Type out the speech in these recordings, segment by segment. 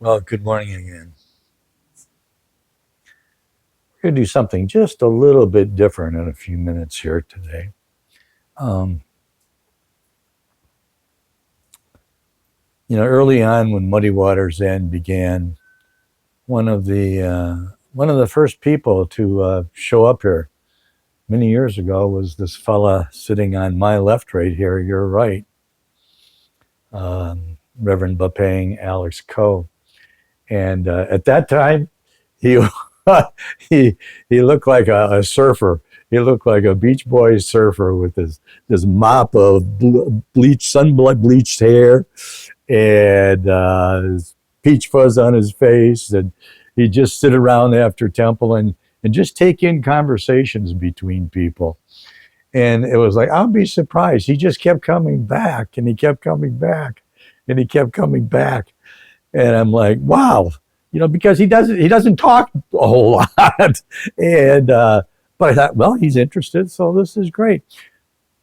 Well, good morning again. We're going to do something just a little bit different in a few minutes here today. Um, Early on when Muddy Waters Inn began, one of the first people to show up here many years ago was this fella sitting on my left, right here, your right, Reverend Bapang Alex Coe. And at that time, he he he looked like a surfer. He looked like a Beach Boys surfer with this mop of bleached, bleached hair, and his peach fuzz on his face, and he'd just sit around after temple and just take in conversations between people. And it was like, I'll be surprised. He just kept coming back, and he kept coming back, and he kept coming back. And I'm like, wow, because he doesn't talk a whole lot. And but I thought, well, he's interested, so this is great.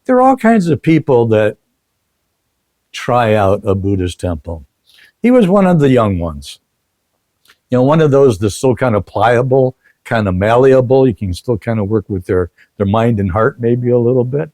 There are all kinds of people that try out a Buddhist temple. He was one of the young ones. One of those that's still kind of pliable, kind of malleable. You can still kind of work with their mind and heart maybe a little bit.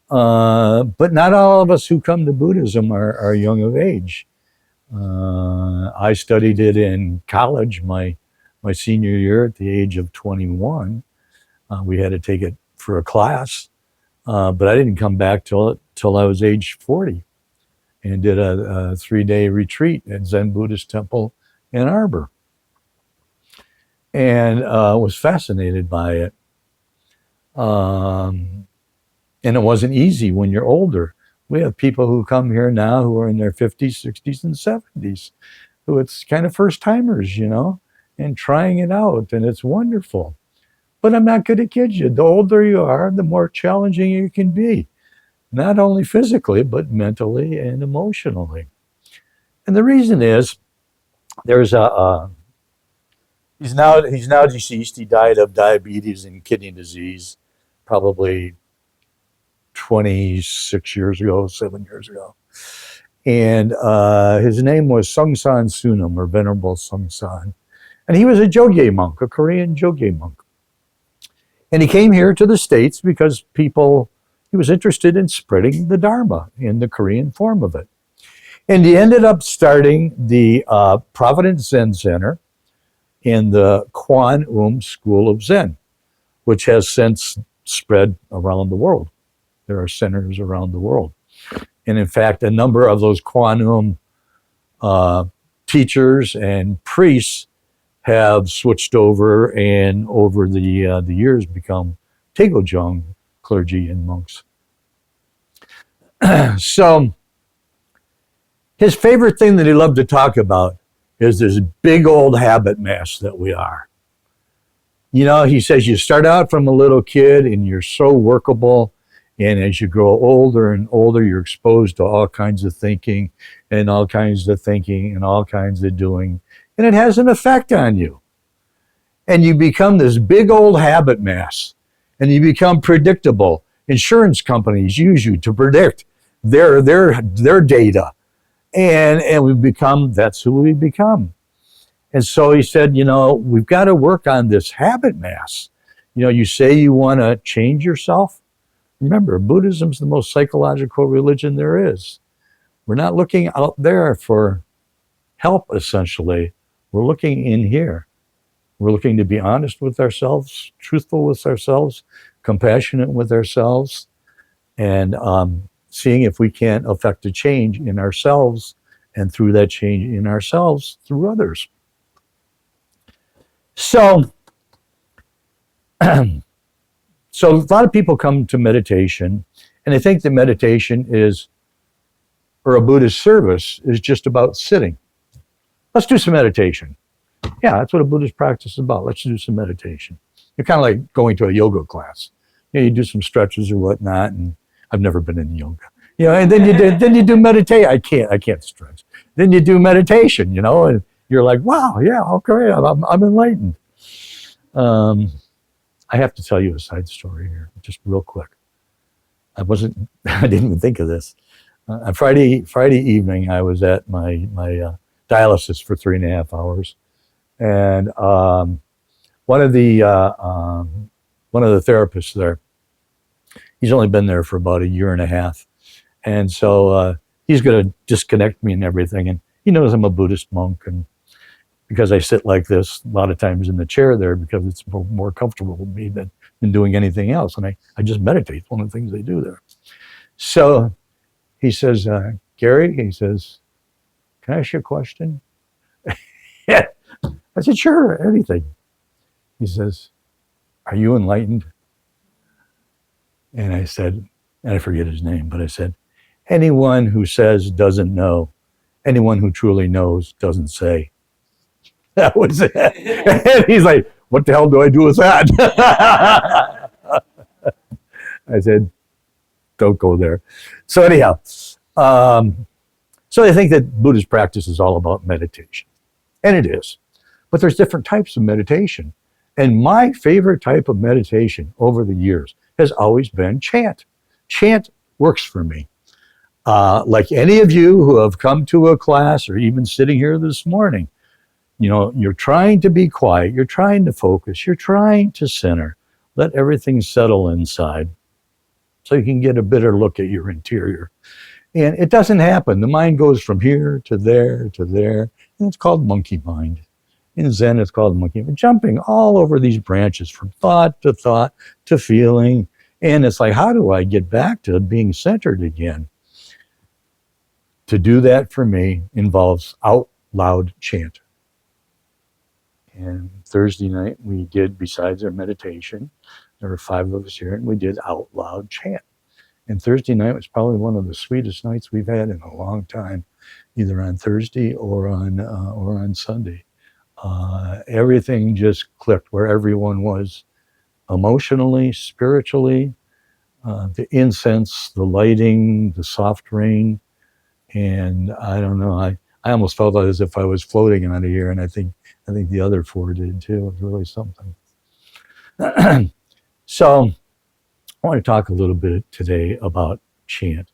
But not all of us who come to Buddhism are young of age. I studied it in college, my senior year at the age of 21. We had to take it for a class, but I didn't come back till I was age 40 and did a 3-day retreat at Zen Buddhist Temple in Arbor. And was fascinated by it. And it wasn't easy when you're older. We have people who come here now who are in their 50s, 60s, and 70s, who it's kind of first timers, and trying it out, and it's wonderful. But I'm not going to kid you. The older you are, the more challenging you can be, not only physically, but mentally and emotionally. And the reason is there's he's now deceased. He died of diabetes and kidney disease, probably 26 years ago, 7 years ago. And his name was Songsan Sunam, or Venerable Songsan. And he was a Jogye monk, a Korean Jogye monk. And he came here to the States because he was interested in spreading the Dharma in the Korean form of it. And he ended up starting the Providence Zen Center in the Kwan School of Zen, which has since spread around the world. There are centers around the world. And in fact, a number of those Kwan teachers and priests have switched over and over the years become Taegojong clergy and monks. So his favorite thing that he loved to talk about is this big old habit mass that we are. He says you start out from a little kid and you're so workable. And as you grow older and older, you're exposed to all kinds of thinking and all kinds of thinking and all kinds of doing. And it has an effect on you. And you become this big old habit mass. And you become predictable. Insurance companies use you to predict their data. And that's who we become. And so he said, we've got to work on this habit mass. You say you want to change yourself. Remember, Buddhism's the most psychological religion there is. We're not looking out there for help, essentially. We're looking in here. We're looking to be honest with ourselves, truthful with ourselves, compassionate with ourselves, and seeing if we can't affect a change in ourselves, and through that change in ourselves, through others. So a lot of people come to meditation and they think that meditation or a Buddhist service is just about sitting. Let's do some meditation. Yeah, that's what a Buddhist practice is about. Let's do some meditation. You're kind of like going to a yoga class. You do some stretches or whatnot, and I've never been in yoga. And then you do meditation. I can't stretch. Then you do meditation, and you're like, wow, yeah, okay, I'm enlightened. I have to tell you a side story here, just real quick. I didn't even think of this. On Friday evening, I was at my dialysis for 3.5 hours, and one of the one of the therapists there, he's only been there for about a year and a half, and so he's going to disconnect me and everything, and he knows I'm a Buddhist monk, and because I sit like this a lot of times in the chair there because it's more comfortable with me than doing anything else, and I just meditate. It's one of the things they do there. So he says, Gary, he says, can I ask you a question? Yeah. I said, sure, anything. He says, are you enlightened? And I said, and I forget his name, but I said, anyone who says doesn't know, anyone who truly knows doesn't say. That was it. And he's like, what the hell do I do with that? I said, don't go there. So anyhow, so I think that Buddhist practice is all about meditation. And it is. But there's different types of meditation. And my favorite type of meditation over the years has always been chant. Chant works for me. Like any of you who have come to a class or even sitting here this morning, you know, you're trying to be quiet, you're trying to focus, you're trying to center, let everything settle inside so you can get a better look at your interior. And it doesn't happen. The mind goes from here to there, and it's called monkey mind. In Zen, it's called monkey mind, jumping all over these branches from thought to feeling. And it's like, how do I get back to being centered again? To do that for me involves out loud chant. And Thursday night we did, besides our meditation, there were 5 of us here, and we did out loud chant. And Thursday night was probably one of the sweetest nights we've had in a long time, either on Thursday or on Sunday. Everything just clicked where everyone was emotionally, spiritually, the incense, the lighting, the soft rain. And I don't know, I almost felt as if I was floating out of here, and I think the other 4 did too. It was really something. So I want to talk a little bit today about chant.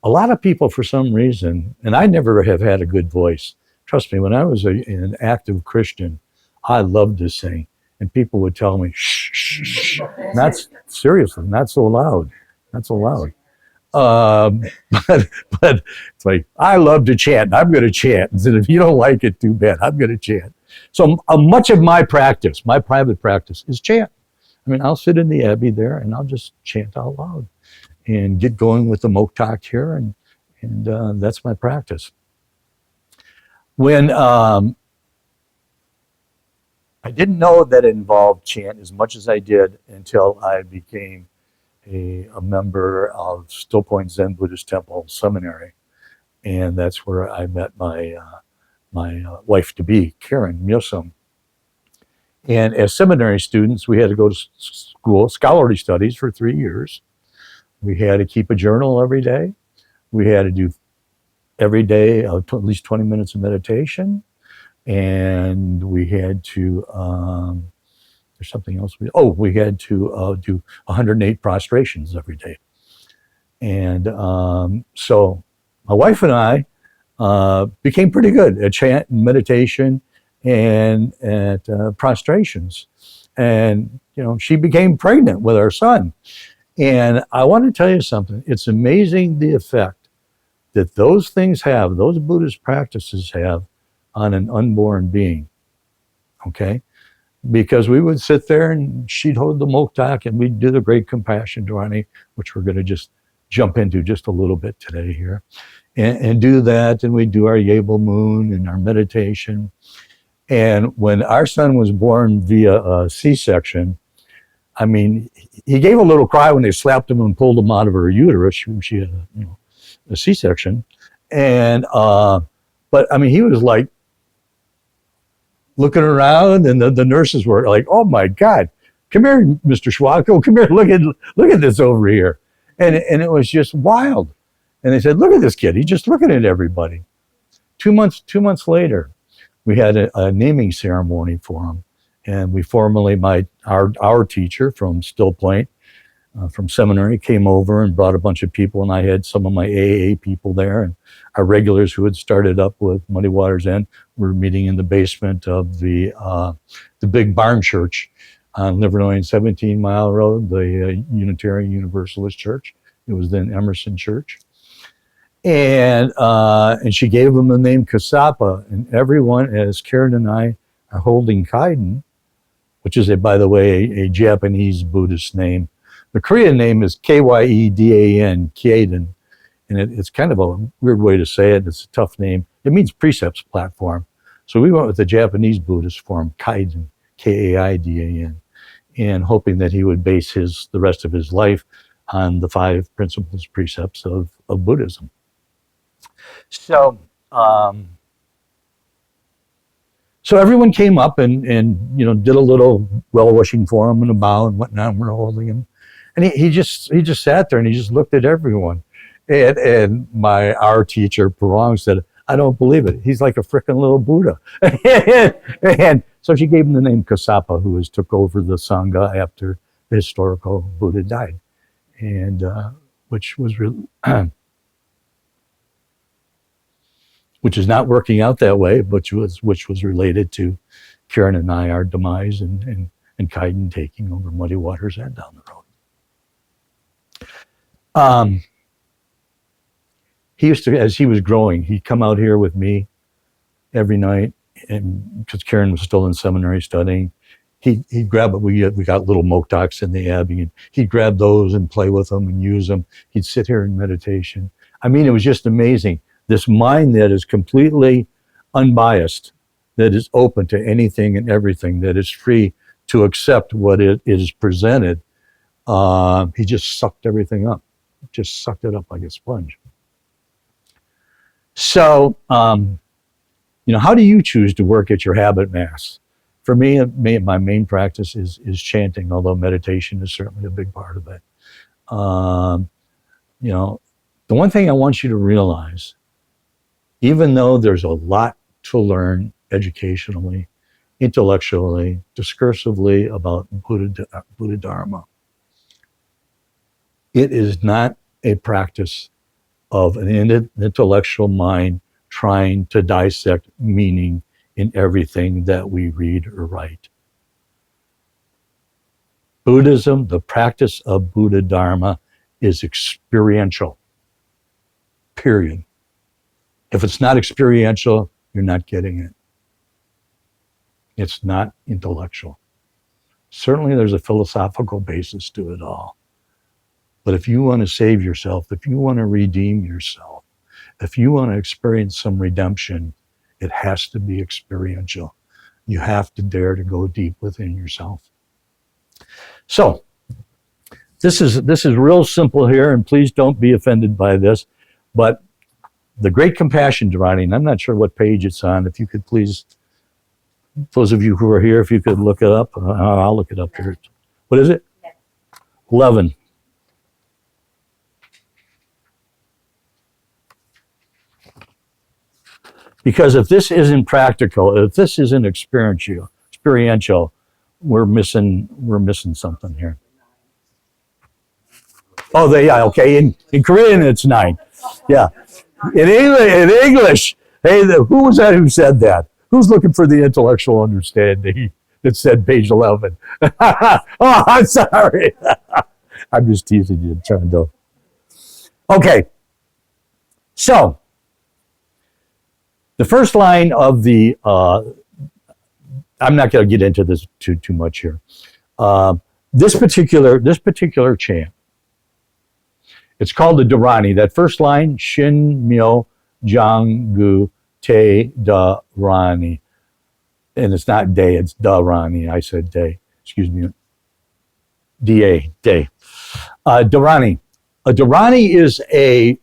A lot of people, for some reason, and I never have had a good voice. Trust me, when I was an active Christian, I loved to sing. And people would tell me, shh, shh, shh. Not seriously, not so loud, not so loud. But it's like, I love to chant, and I'm going to chant. And if you don't like it, too bad, I'm going to chant. So much of my practice, my private practice, is chant. I mean, I'll sit in the Abbey there and I'll just chant out loud and get going with the moktak here, and that's my practice. When I didn't know that it involved chant as much as I did until I became a member of Still Point Zen Buddhist Temple Seminary, and that's where I met my wife-to-be, Karen Myosum. And as seminary students, we had to go to school, scholarly studies, for 3 years. We had to keep a journal every day. We had to do every day at least 20 minutes of meditation. And we had to, there's something else. We had to do 108 prostrations every day. And so my wife and I became pretty good at chant and meditation and at prostrations. And, you know, she became pregnant with our son. And I want to tell you something. It's amazing the effect that those things have, those Buddhist practices have on an unborn being, okay? Because we would sit there and she'd hold the moktak and we'd do the great compassion Dharani, which we're going to just jump into just a little bit today here, and do that. And we'd do our Yable Moon and our meditation. And when our son was born via a C-section, I mean, he gave a little cry when they slapped him and pulled him out of her uterus. She had a C-section. And, but I mean, he was like looking around, and the nurses were like, oh my God, come here, Mr. Schwocho, come here, look at this over here. And it was just wild. And they said, look at this kid, he's just looking at everybody. 2 months later, we had a naming ceremony for him. And we formally, our teacher from Still Point, from seminary came over and brought a bunch of people, and I had some of my AA people there, and our regulars who had started up with Muddy Waters Inn were meeting in the basement of the big barn church on Livernois 17 Mile Road, the Unitarian Universalist Church. It was then Emerson Church. And she gave them the name Kasapa, and everyone, as Karen and I are holding Kaiden, which is, by the way, a Japanese Buddhist name. The Korean name is Kyedan, Kyedan, and it's kind of a weird way to say it. It's a tough name. It means precepts platform. So we went with the Japanese Buddhist form, Kaiden, Kaidan, and hoping that he would base the rest of his life on the 5 principles, precepts of Buddhism. So, so everyone came up and did a little well-wishing for him and a bow and whatnot. And we're holding him, and he just sat there and he just looked at everyone. And our teacher Parang said, "I don't believe it. He's like a frickin' little Buddha." And so she gave him the name Kasapa, who took over the Sangha after the historical Buddha died, and which was really. Which is not working out that way, which was related to Karen and I, our demise, and Kaiden taking over Muddy Waters Inn down the road. He used to, as he was growing, he'd come out here with me every night, and because Karen was still in seminary studying, he'd grab it. We got little moktoks in the Abbey, and he'd grab those and play with them and use them. He'd sit here in meditation. I mean, it was just amazing. This mind that is completely unbiased, that is open to anything and everything, that is free to accept what it is presented. He just sucked everything up, just sucked it up like a sponge. So, how do you choose to work at your habit mass? For me, my main practice is chanting, although meditation is certainly a big part of it. The one thing I want you to realize, even though there's a lot to learn educationally, intellectually, discursively about Buddha Dharma, it is not a practice of an intellectual mind trying to dissect meaning in everything that we read or write. Buddhism, the practice of Buddha Dharma, is experiential, period. If it's not experiential, you're not getting it. It's not intellectual. Certainly there's a philosophical basis to it all. But if you want to save yourself, if you want to redeem yourself, if you want to experience some redemption, it has to be experiential. You have to dare to go deep within yourself. So, this is real simple here, and please don't be offended by this, but the Great Compassion, Dharani, and I'm not sure what page it's on. If you could please, those of you who are here, if you could look it up. I'll look it up here. What is it? 11. Because if this isn't practical, if this isn't experiential, we're missing something here. Oh, okay. In Korean, it's 9. Yeah. In English, hey, who was that who said that? Who's looking for the intellectual understanding that said page 11? Oh, I'm sorry. I'm just teasing you, trying to. Okay. So, the first line of the, I'm not going to get into this too much here. This particular chant, it's called the Dharani. That first line, Shin Myo Jang Gu Te Dharani. And it's not day, it's Dharani. I said day. Excuse me. D-A, day. Dharani. A Dharani is a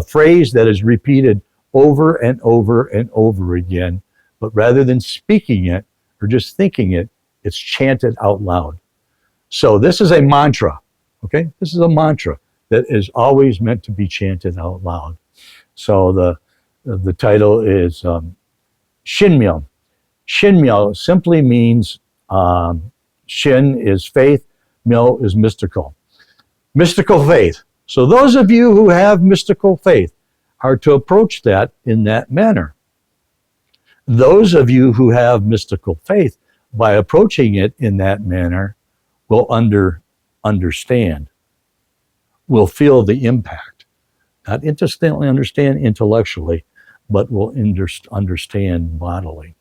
phrase that is repeated over and over and over again, but rather than speaking it or just thinking it, it's chanted out loud. So this is a mantra, okay? This is a mantra that is always meant to be chanted out loud. So the title is Shinmyo. Shinmyo simply means Shin is faith, Myo is mystical. Mystical faith. So those of you who have mystical faith are to approach that in that manner. Those of you who have mystical faith, by approaching it in that manner, will understand, will feel the impact. Not instantly understand intellectually, but will understand bodily.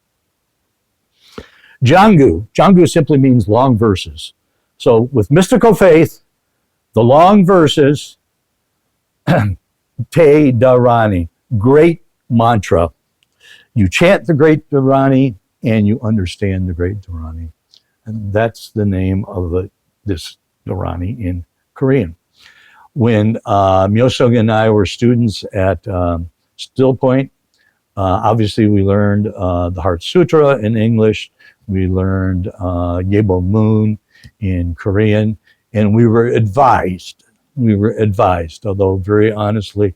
Jangu simply means long verses. So with mystical faith, the long verses, Te Dharani, great mantra. You chant the great Dharani and you understand the great Dharani. And that's the name of this Dharani in Korean. When Myosung and I were students at Still Point, obviously we learned the Heart Sutra in English. We learned Yebo Moon in Korean. And we were advised, although very honestly,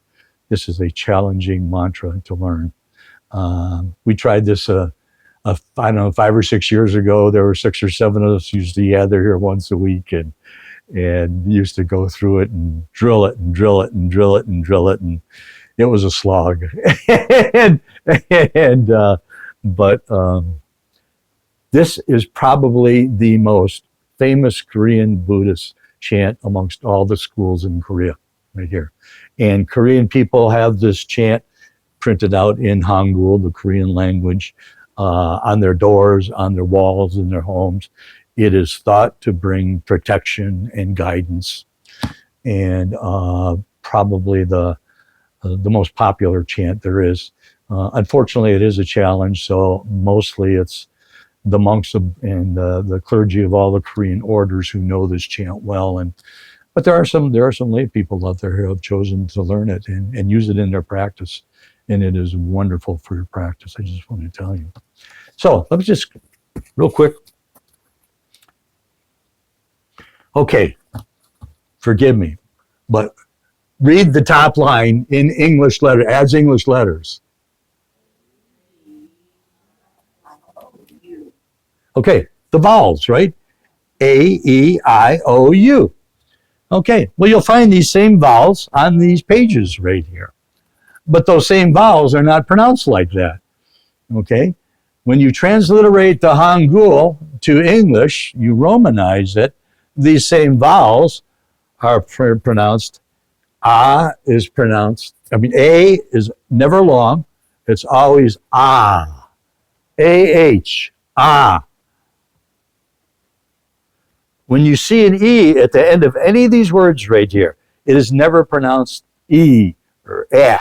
this is a challenging mantra to learn. We tried this, I don't know, 5 or 6 years ago. There were 6 or 7 of us used to gather here once a week and used to go through it and drill it and drill it and drill it and drill it. And it was a slog. But this is probably the most famous Korean Buddhist chant amongst all the schools in Korea, right here. And Korean people have this chant printed out in Hangul, the Korean language, on their doors, on their walls, in their homes. It is thought to bring protection and guidance, and probably the most popular chant there is. Unfortunately, it is a challenge, so mostly it's the monks and the clergy of all the Korean orders who know this chant well. But there are some lay people out there who have chosen to learn it and use it in their practice, and it is wonderful for your practice. I just want to tell you. So let's just real quick. Okay, forgive me, but read the top line in English letter as English letters. Okay, the vowels, right? A, E, I, O, U. Okay, well, you'll find these same vowels on these pages right here. But those same vowels are not pronounced like that. Okay? When you transliterate the Hangul to English, you Romanize it, these same vowels are pronounced. A is never long. It's always ah. A-H, ah. When you see an E at the end of any of these words right here, it is never pronounced E or eh.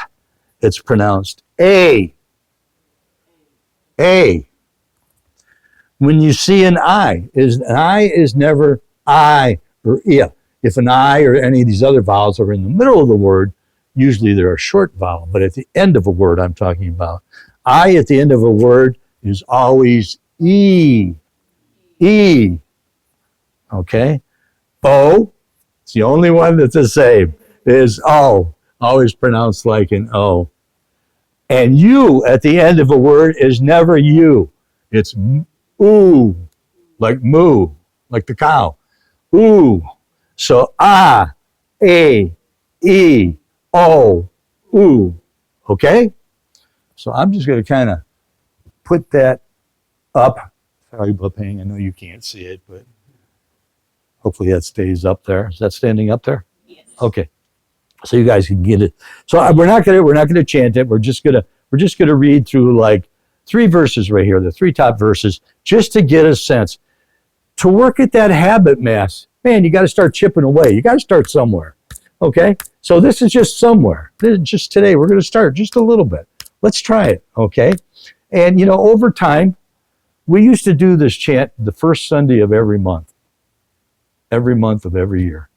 It's pronounced A. A. When you see an I is never I or I. If an I or any of these other vowels are in the middle of the word, usually they're a short vowel. But at the end of a word I'm talking about, I at the end of a word is always E. E. Okay? O, it's the only one that's the same, is O. Always pronounced like an O. And U at the end of a word is never U. It's oo, like moo, like the cow. Ooh. So A, E, O, oo. Okay? So I'm just going to kind of put that up. Sorry, Bapang, I know you can't see it, but hopefully that stays up there. Is that standing up there? Yes. Okay. So you guys can get it. So we're not gonna chant it. We're just gonna read through like 3 verses right here, the 3 top verses, just to get a sense. To work at that habit mass, man, you got to start chipping away. You got to start somewhere. Okay. So this is just somewhere. This is just today. We're gonna start just a little bit. Let's try it. Okay. And over time, we used to do this chant the first Sunday of every month of every year.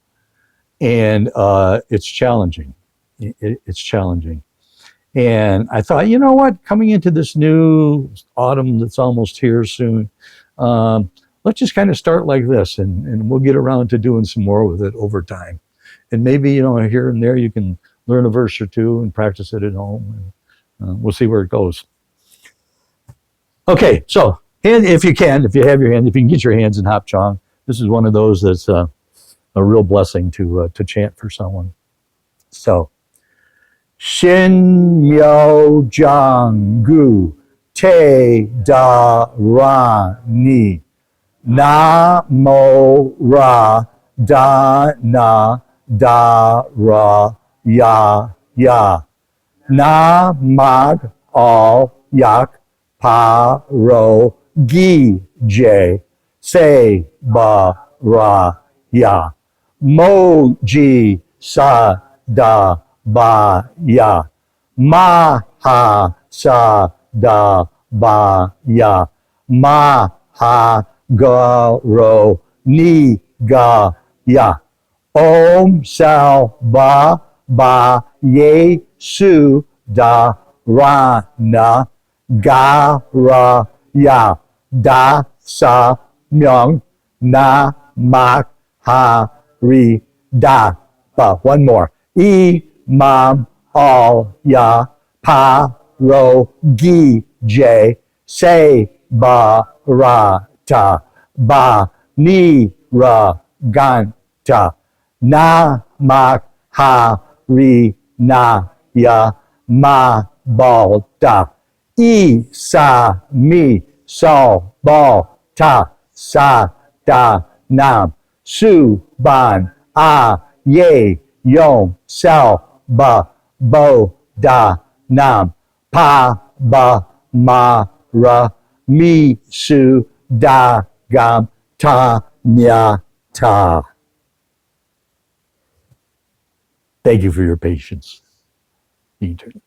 And it's challenging. It's challenging. And I thought, you know what? Coming into this new autumn that's almost here soon, let's just kind of start like this, and we'll get around to doing some more with it over time. And maybe, here and there you can learn a verse or two and practice it at home. And we'll see where it goes. Okay, so if you can get your hands in Hap Chong, this is one of those that's a real blessing to chant for someone. So, Shin Miao Jiang Gu Te Dharani Na Mo Ra Da Na Da Ra Ya Ya Na Mag Al Yak Pa Ro Gi Je Se Ba Ra Ya Mo Ji Sa Da Ba Ya Ma Ha Sa Da Ba Ya Ma Ha Ga Ro Ni Ga Ya Om Sao Ba Ba Ye Su Da Ra Na Ga Ra Ya Da Sa Myung Na Mak Ha Ri Da Ba. One more. I Mam Al Ya Pa Ro Gi Je Se Ba Ra Ta Ba Ni Ra Gan Ta Na Mak Ha Ri Na Ya Ma Bal Da I Sa Mi So Ba Ta Sa Da Nam Su Ban A Ye Yom Sao Ba Bo Da Nam Pa Ba Ma Ra Mi Su Da Gam Ta Nya Ta. Thank you for your patience. Eternally.